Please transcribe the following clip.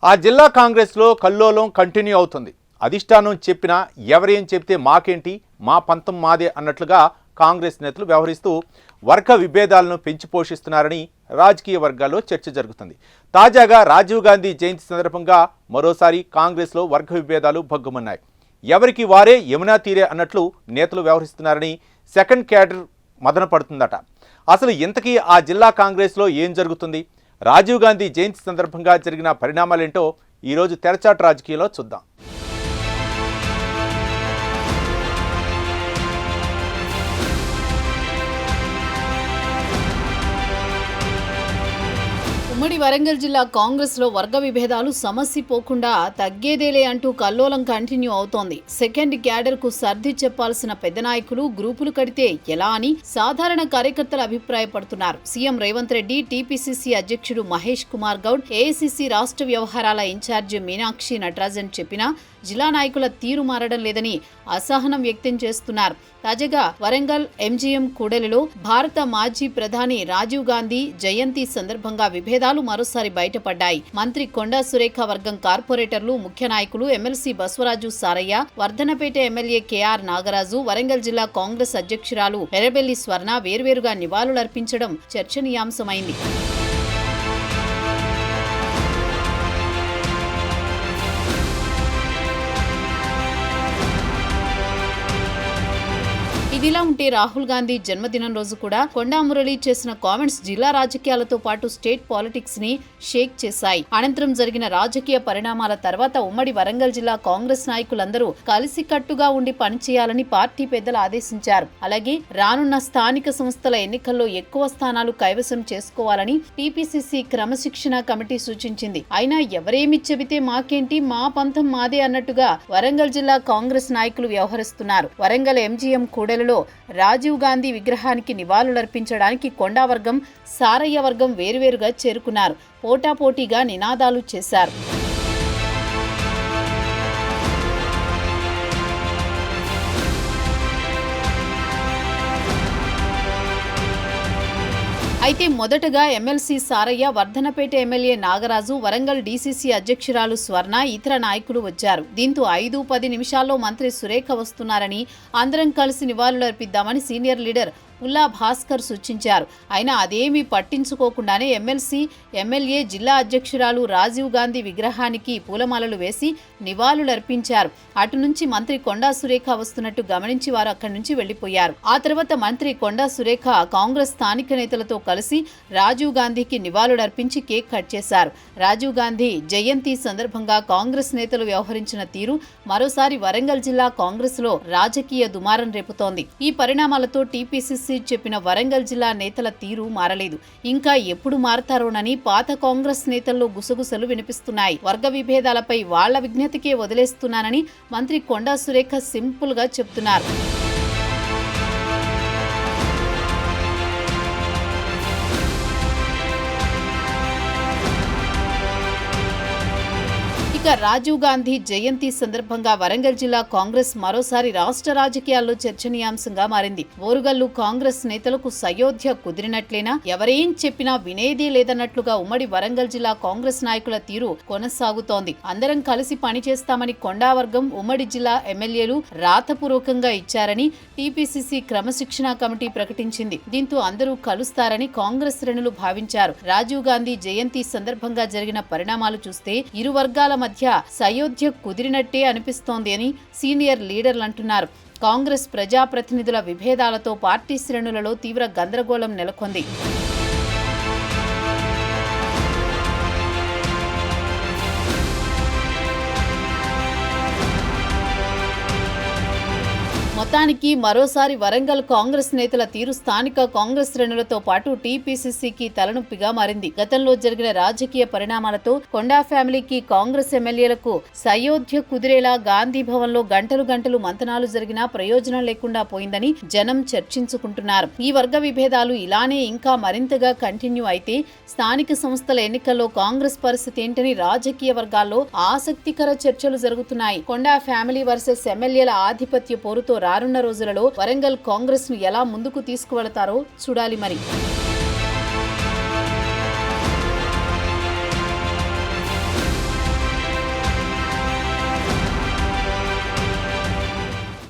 ఆ జిల్లా కాంగ్రెస్లో కల్లోలం కంటిన్యూ అవుతుంది. అధిష్టానం చెప్పినా ఎవరేం చెప్తే మాకేంటి, మా పంతం మాదే అన్నట్లుగా కాంగ్రెస్ నేతలు వ్యవహరిస్తూ వర్గ విభేదాలను పెంచి పోషిస్తున్నారని రాజకీయ వర్గాల్లో చర్చ జరుగుతుంది. తాజాగా రాజీవ్ గాంధీ జయంతి సందర్భంగా మరోసారి కాంగ్రెస్లో వర్గ విభేదాలు భగ్గుమన్నాయి. ఎవరికి వారే యమునా తీరే అన్నట్లు నేతలు వ్యవహరిస్తున్నారని సెకండ్ క్యాడర్ మదన పడుతుందట. అసలు ఇంతకీ ఆ జిల్లా కాంగ్రెస్లో ఏం జరుగుతుంది? రాజీవ్ గాంధీ జయంతి సందర్భంగా జరిగిన పరిణామాలేంటో ఈరోజు తెరచాటు రాజకీయాల్లో చూద్దాం. ఉమ్మడి వరంగల్ జిల్లా కాంగ్రెస్ లో వర్గ విభేదాలు సమస్య పోకుండా తగ్గేదేలే అంటూ కల్లోలం కంటిన్యూ అవుతోంది. సెకండ్ క్యాడర్ కు సర్ది చెప్పాల్సిన పెద్ద నాయకులు గ్రూపులు కడితే ఎలా అని సాధారణ కార్యకర్తలు అభిప్రాయపడుతున్నారు. సీఎం రేవంత్ రెడ్డి, టీపీసీసీ అధ్యక్షుడు మహేష్ కుమార్ గౌడ్, ఏఐసీసీ రాష్ట్ర వ్యవహారాల ఇన్ఛార్జి మీనాక్షి నటరాజన్ చెప్పినా జిల్లా నాయకుల తీరు మారడం లేదని అసహనం వ్యక్తం చేస్తున్నారు. తాజాగా వరంగల్ ఎంజీఎం కూడలిలో భారత మాజీ ప్రధాని రాజీవ్ గాంధీ జయంతి సందర్భంగా విభేదాలు మరోసారి బయటపడ్డాయి. మంత్రి కొండా సురేఖ వర్గం కార్పొరేటర్లు, ముఖ్య నాయకులు MLC Baswaraju Saraiah, Wardhannapet MLA KR Nagaraju, Warangal జిల్లా కాంగ్రెస్ అధ్యక్షురాలు ఎర్రబెల్లి స్వర్ణ వేర్వేరుగా నివాళులర్పించడం చర్చనీయాంశమైంది. ఇదిలా ఉంటే రాహుల్ గాంధీ జన్మదినం రోజు కూడా కొండా మురళి చేసిన కామెంట్స్ జిల్లా రాజకీయాలతో పాటు స్టేట్ పాలిటిక్స్ ని షేక్ చేశాయి. అనంతరం జరిగిన రాజకీయ పరిణామాల తర్వాత ఉమ్మడి వరంగల్ జిల్లా కాంగ్రెస్ నాయకులందరూ కలిసికట్టుగా ఉండి పనిచేయాలని పార్టీ పెద్దలు ఆదేశించారు. అలాగే రానున్న స్థానిక సంస్థల ఎన్నికల్లో ఎక్కువ స్థానాలు కైవసం చేసుకోవాలని టీపీసీసీ క్రమశిక్షణ కమిటీ సూచించింది. అయినా ఎవరేమి చెబితే మాకేంటి, మా పంతం మాదే అన్నట్టుగా వరంగల్ జిల్లా కాంగ్రెస్ నాయకులు వ్యవహరిస్తున్నారు. వరంగల్ ఎంజీఎం కూడలిలో రాజీవ్ గాంధీ విగ్రహానికి నివాళులర్పించడానికి కొండా వర్గం, సారయ్య వర్గం వేరువేరుగా చేరుకున్నారు. పోటాపోటీగా నినాదాలు చేశారు. అయితే మొదటగా MLC Saraiah, Wardhannapet MLA Nagaraju, Warangal DCC అధ్యక్షురాలు స్వర్ణ, ఇతర నాయకులు వచ్చారు. దీంతో 5-10 నిమిషాల్లో మంత్రి సురేఖ వస్తున్నారని, అందరం కలిసి నివాళులర్పిద్దామని సీనియర్ లీడర్ ఉల్లా భాస్కర్ సూచించారు. అయినా అదేమీ పట్టించుకోకుండానే ఎమ్మెల్సీ, ఎమ్మెల్యే, జిల్లా అధ్యక్షురాలు రాజీవ్ గాంధీ విగ్రహానికి పూలమాలలు వేసి నివాళులర్పించారు. అటు నుంచి మంత్రి కొండా సురేఖ వస్తున్నట్టు గమనించి వారు అక్కడి నుంచి వెళ్లిపోయారు. ఆ తర్వాత మంత్రి కొండా సురేఖ కాంగ్రెస్ స్థానిక నేతలతో కలిసి రాజీవ్ గాంధీకి నివాళులర్పించి కేక్ కట్ చేశారు. రాజీవ్ గాంధీ జయంతి సందర్భంగా కాంగ్రెస్ నేతలు వ్యవహరించిన తీరు మరోసారి వరంగల్ జిల్లా కాంగ్రెస్ లో రాజకీయ దుమారం రేపుతోంది. ఈ పరిణామాలతో టీపీసీసీ చెప్పిన వరంగల్ జిల్లా నేతల తీరు మారలేదు. ఇంకా ఎప్పుడు మారతారోనని పాత కాంగ్రెస్ నేతల్లో గుసగుసలు వినిపిస్తున్నాయి. వర్గ విభేదాలపై వాళ్ల విజ్ఞతకే వదిలేస్తున్నానని మంత్రి కొండా సురేఖ సింపుల్ గా చెప్తున్నారు. ఇక రాజీవ్ గాంధీ జయంతి సందర్భంగా వరంగల్ జిల్లా కాంగ్రెస్ మరోసారి రాష్ట్ర రాజకీయాల్లో చర్చనీయాంశంగా మారింది. ఓరుగల్లు కాంగ్రెస్ నేతలకు సయోధ్య కుదిరినట్లేనా, ఎవరేం చెప్పినా వినేది లేదన్నట్లుగా ఉమ్మడి వరంగల్ జిల్లా కాంగ్రెస్ నాయకుల తీరు కొనసాగుతోంది. అందరం కలిసి పనిచేస్తామని కొండా వర్గం, ఉమ్మడి జిల్లా ఎమ్మెల్యేలు రాతపూర్వకంగా ఇచ్చారని టీపీసీసీ క్రమశిక్షణ కమిటీ ప్రకటించింది. దీంతో అందరూ కలుస్తారని కాంగ్రెస్ శ్రేణులు భావించారు. రాజీవ్ గాంధీ జయంతి సందర్భంగా జరిగిన పరిణామాలు చూస్తే ఇరు వర్గాల మధ్య సయోధ్య కుదిరినట్టే అనిపిస్తోంది అని సీనియర్ లీడర్లు అంటున్నారు. కాంగ్రెస్ ప్రజాప్రతినిధుల విభేదాలతో పార్టీ శ్రేణులలో తీవ్ర గందరగోళం నెలకొంది. మొత్తానికి మరోసారి వరంగల్ కాంగ్రెస్ నేతల తీరు స్థానిక కాంగ్రెస్ శ్రేణులతో పాటు టీపీసీసీకి తలనొప్పిగా మారింది. గతంలో జరిగిన రాజకీయ పరిణామాలతో కొండా ఫ్యామిలీకి, కాంగ్రెస్ ఎమ్మెల్యేలకు సయోధ్య కుదిరేలా గాంధీ భవన్ లో గంటలు గంటలు మంతనాలు జరిగినా ప్రయోజనం లేకుండా పోయిందని జనం చర్చించుకుంటున్నారు. ఈ వర్గ విభేదాలు ఇలానే ఇంకా మరింతగా కంటిన్యూ అయితే స్థానిక సంస్థల ఎన్నికల్లో కాంగ్రెస్ పరిస్థితి ఏంటని రాజకీయ వర్గాల్లో ఆసక్తికర చర్చలు జరుగుతున్నాయి. కొండా ఫ్యామిలీ వర్సెస్ ఎమ్మెల్యేల ఆధిపత్య పోరుతో రానున్న రోజులలో వరంగల్ కాంగ్రెస్ ను ఎలా ముందుకు తీసుకువెళతారో చూడాలి మరి.